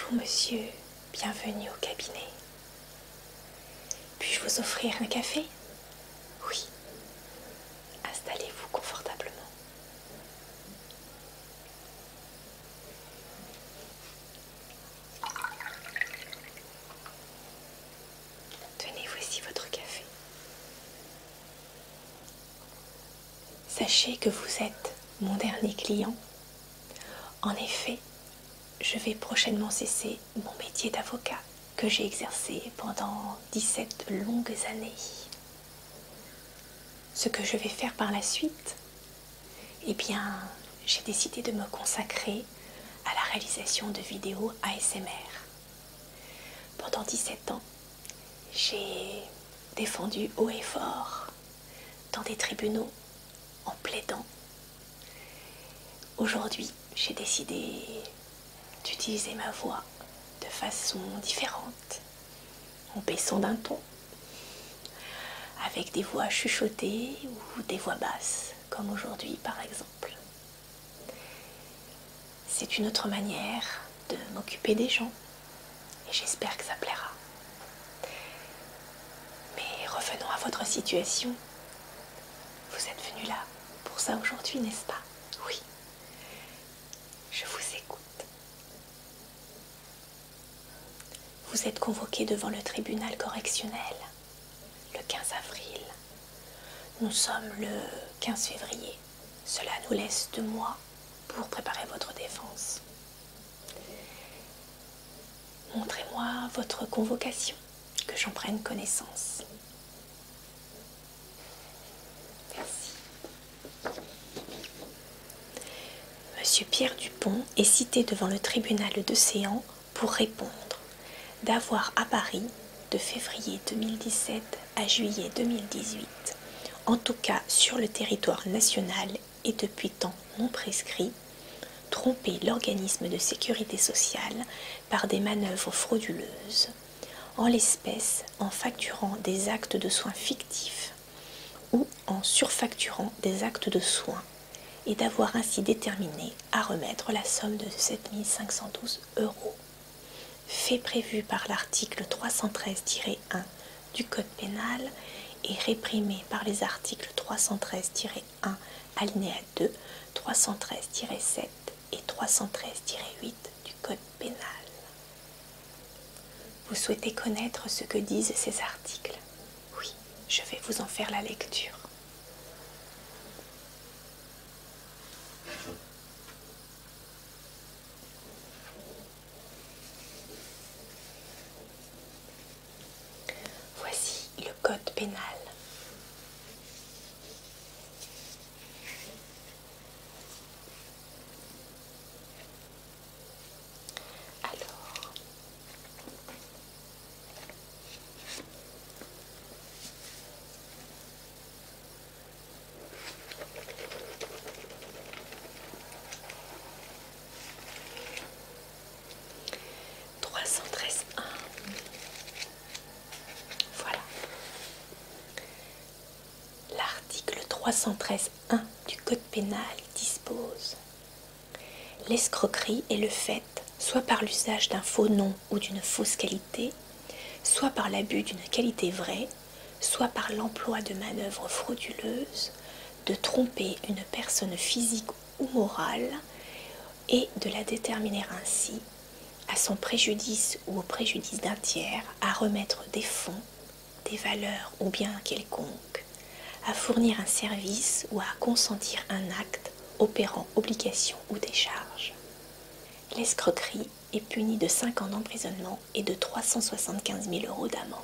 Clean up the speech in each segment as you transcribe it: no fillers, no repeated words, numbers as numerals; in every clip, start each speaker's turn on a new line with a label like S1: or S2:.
S1: Bonjour monsieur, bienvenue au cabinet. Puis-je vous offrir un café? Oui. Installez-vous confortablement. Tenez, voici votre café. Sachez que vous êtes mon dernier client. En effet, je vais prochainement cesser mon métier d'avocat que j'ai exercé pendant 17 longues années. Ce que je vais faire par la suite, eh bien, j'ai décidé de me consacrer à la réalisation de vidéos ASMR. Pendant 17 ans, j'ai défendu haut et fort dans des tribunaux en plaidant. Aujourd'hui, j'ai décidé d'utiliser ma voix de façon différente, en baissant d'un ton, avec des voix chuchotées ou des voix basses, comme aujourd'hui par exemple. C'est une autre manière de m'occuper des gens et j'espère que ça plaira. Mais revenons à votre situation. Vous êtes venu là pour ça aujourd'hui, n'est-ce pas? Oui. Je vous écoute. Vous êtes convoqué devant le tribunal correctionnel le 15 avril. Nous sommes le 15 février. Cela nous laisse 2 mois pour préparer votre défense. Montrez-moi votre convocation, que j'en prenne connaissance. Merci. Monsieur Pierre Dupont est cité devant le tribunal de Séan pour répondre d'avoir à Paris, de février 2017 à juillet 2018, en tout cas sur le territoire national et depuis temps non prescrit, trompé l'organisme de sécurité sociale par des manœuvres frauduleuses, en l'espèce en facturant des actes de soins fictifs ou en surfacturant des actes de soins, et d'avoir ainsi déterminé à remettre la somme de 7 512 €. Fait prévu par l'article 313-1 du Code pénal et réprimé par les articles 313-1 alinéa 2, 313-7 et 313-8 du Code pénal. Vous souhaitez connaître ce que disent ces articles? Oui, je vais vous en faire la lecture. Voici le Code pénal. Alors, voilà. L'article 313-1 du Code pénal dispose: l'escroquerie est le fait, soit par l'usage d'un faux nom ou d'une fausse qualité, soit par l'abus d'une qualité vraie, soit par l'emploi de manœuvres frauduleuses, de tromper une personne physique ou morale et de la déterminer ainsi, à son préjudice ou au préjudice d'un tiers, à remettre des fonds, des valeurs ou biens quelconques, à fournir un service ou à consentir un acte opérant obligation ou décharge. L'escroquerie est punie de 5 ans d'emprisonnement et de 375 000 € d'amende.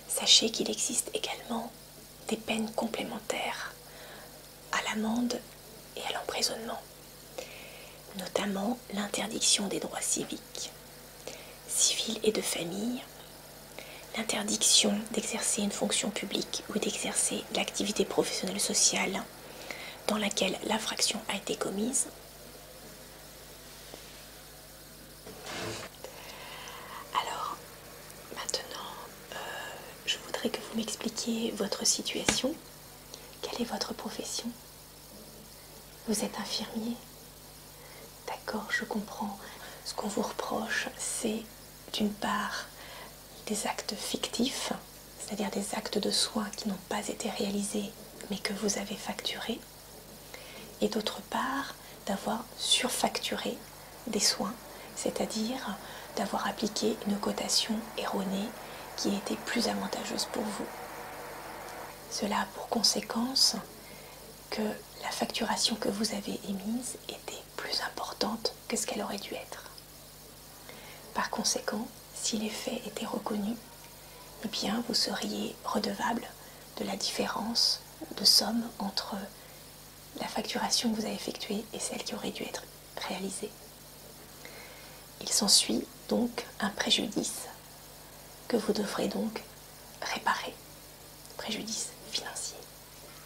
S1: Sachez qu'il existe également des peines complémentaires à l'amende et à l'emprisonnement, notamment l'interdiction des droits civiques, civils et de famille, l'interdiction d'exercer une fonction publique ou d'exercer l'activité professionnelle sociale dans laquelle l'infraction a été commise. Alors, maintenant, je voudrais que vous m'expliquiez votre situation. Quelle est votre profession? Vous êtes infirmier? D'accord, je comprends. Ce qu'on vous reproche, c'est d'une part des actes fictifs, c'est-à-dire des actes de soins qui n'ont pas été réalisés mais que vous avez facturés, et d'autre part d'avoir surfacturé des soins, c'est-à-dire d'avoir appliqué une cotation erronée qui était plus avantageuse pour vous. Cela a pour conséquence que la facturation que vous avez émise était plus importante que ce qu'elle aurait dû être. Par conséquent, si les faits étaient reconnus, eh bien vous seriez redevable de la différence de somme entre la facturation que vous avez effectuée et celle qui aurait dû être réalisée. Il s'ensuit donc un préjudice que vous devrez donc réparer, préjudice financier.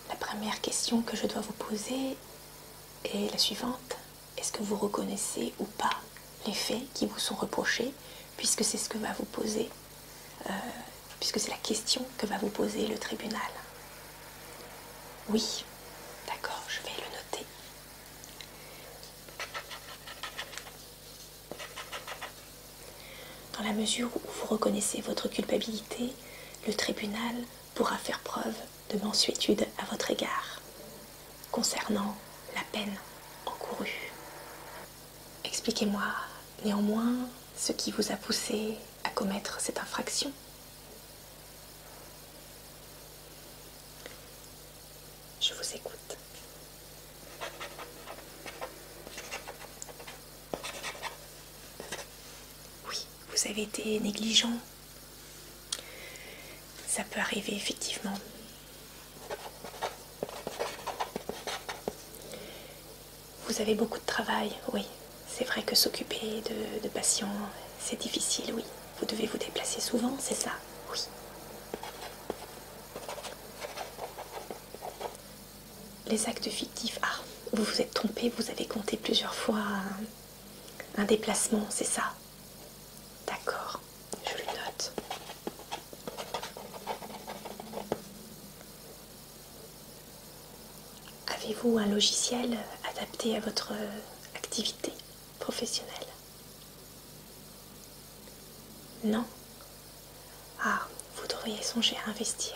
S1: La première question que je dois vous poser est la suivante. Est-ce que vous reconnaissez ou pas les faits qui vous sont reprochés, puisque c'est ce que va vous poser, puisque c'est la question que va vous poser le tribunal? Oui, d'accord, je vais le noter. Dans la mesure où vous reconnaissez votre culpabilité, le tribunal pourra faire preuve de mansuétude à votre égard concernant la peine encourue. Expliquez-moi néanmoins ce qui vous a poussé à commettre cette infraction. Je vous écoute. Oui, vous avez été négligent. Ça peut arriver effectivement. Vous avez beaucoup de travail, oui. C'est vrai que s'occuper de patients, c'est difficile, oui. Vous devez vous déplacer souvent, c'est ça? Oui. Les actes fictifs, ah, vous vous êtes trompé, vous avez compté plusieurs fois un déplacement, c'est ça? D'accord, je le note. Avez-vous un logiciel adapté à votre activité professionnelle? Non? Ah, vous devriez songer à investir.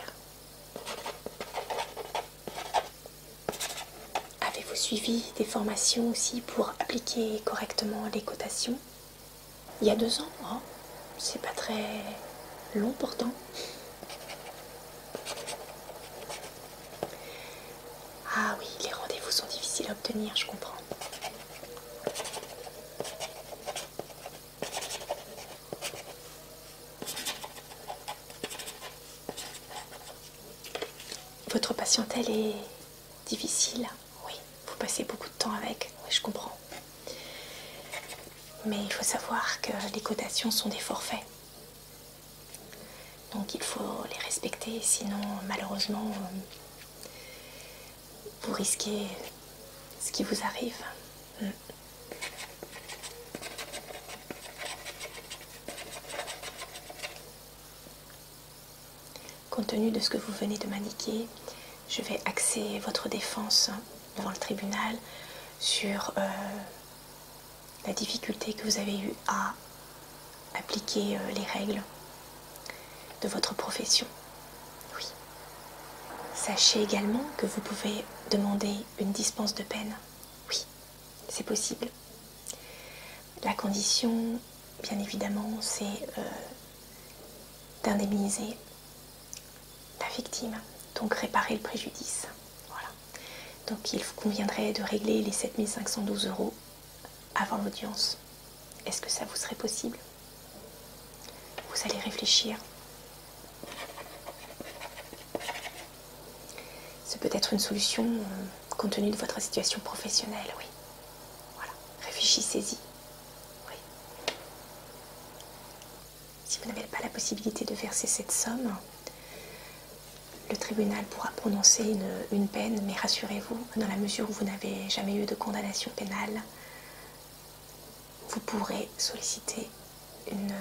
S1: Avez-vous suivi des formations aussi pour appliquer correctement les cotations? Il y a 2 ans? Oh, c'est pas très long pourtant. Ah oui, les rendez-vous sont difficiles à obtenir, je comprends. Votre patientèle est difficile? Oui, vous passez beaucoup de temps avec, oui, je comprends. Mais il faut savoir que les cotations sont des forfaits. Donc il faut les respecter, sinon malheureusement vous risquez ce qui vous arrive. Compte tenu de ce que vous venez de m'indiquer, je vais axer votre défense devant le tribunal sur la difficulté que vous avez eue à appliquer les règles de votre profession. Oui. Sachez également que vous pouvez demander une dispense de peine. Oui, c'est possible. La condition, bien évidemment, c'est d'indemniser la victime, donc réparer le préjudice. Voilà. Donc il conviendrait de régler les 7 512 € avant l'audience. Est-ce que ça vous serait possible? Vous allez réfléchir. C'est peut-être une solution compte tenu de votre situation professionnelle, oui. Voilà, réfléchissez-y. Oui. Si vous n'avez pas la possibilité de verser cette somme, le tribunal pourra prononcer une peine, mais rassurez-vous, dans la mesure où vous n'avez jamais eu de condamnation pénale, vous pourrez solliciter une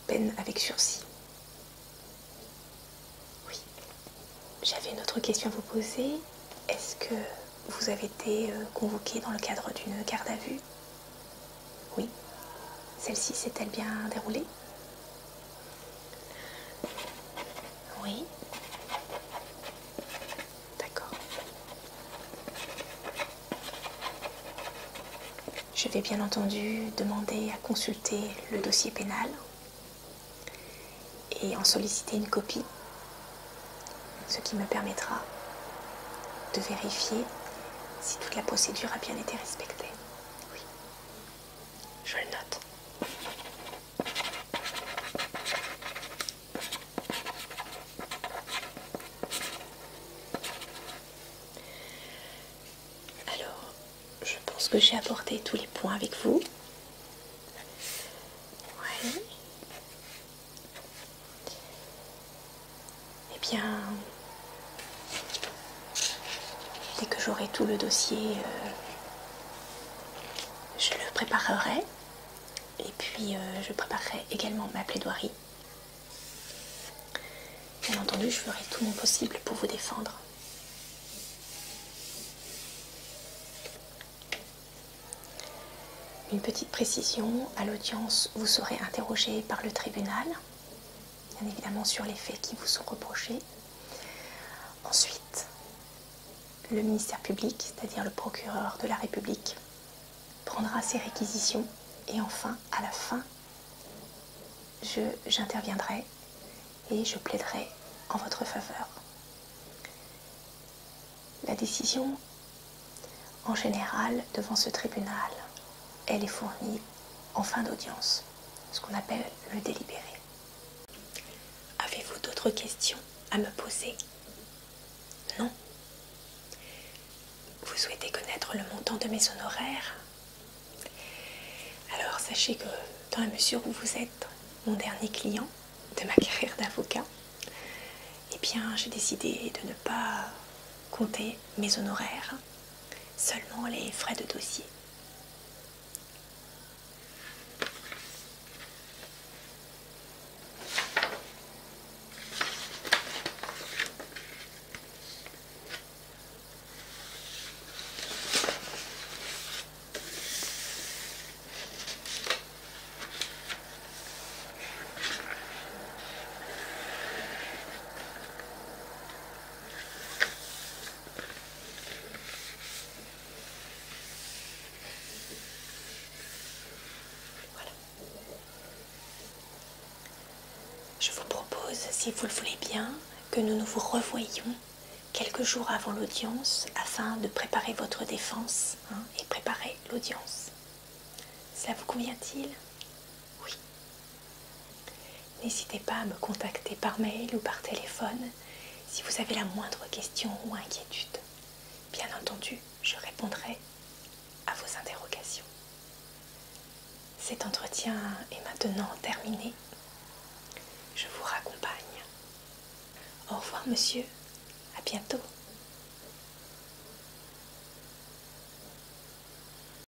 S1: peine avec sursis. Oui. J'avais une autre question à vous poser. Est-ce que vous avez été convoqué dans le cadre d'une garde à vue? Celle-ci s'est-elle bien déroulée? Oui. D'accord. Je vais bien entendu demander à consulter le dossier pénal et en solliciter une copie, ce qui me permettra de vérifier si toute la procédure a bien été respectée. Oui, je le note. Alors, je pense que j'ai abordé tous les points avec vous. Oui. Eh bien, dès que j'aurai tout le dossier, je le préparerai. Et puis, je préparerai également ma plaidoirie. Bien entendu, je ferai tout mon possible pour vous défendre. Une petite précision, à l'audience, vous serez interrogé par le tribunal, bien évidemment sur les faits qui vous sont reprochés. Ensuite, le ministère public, c'est-à-dire le procureur de la République, prendra ses réquisitions et enfin, à la fin, j'interviendrai et je plaiderai en votre faveur. La décision, en général, devant ce tribunal, elle est fournie en fin d'audience, ce qu'on appelle le délibéré. Avez-vous d'autres questions à me poser? Non? Vous souhaitez connaître le montant de mes honoraires? Alors sachez que dans la mesure où vous êtes mon dernier client de ma carrière d'avocat, eh bien j'ai décidé de ne pas compter mes honoraires, seulement les frais de dossier. Je vous propose, si vous le voulez bien, que nous nous revoyions quelques jours avant l'audience afin de préparer votre défense et préparer l'audience. Cela vous convient-il? Oui. N'hésitez pas à me contacter par mail ou par téléphone si vous avez la moindre question ou inquiétude. Bien entendu, je répondrai à vos interrogations. Cet entretien est maintenant terminé. Je vous raccompagne. Au revoir, monsieur. À bientôt.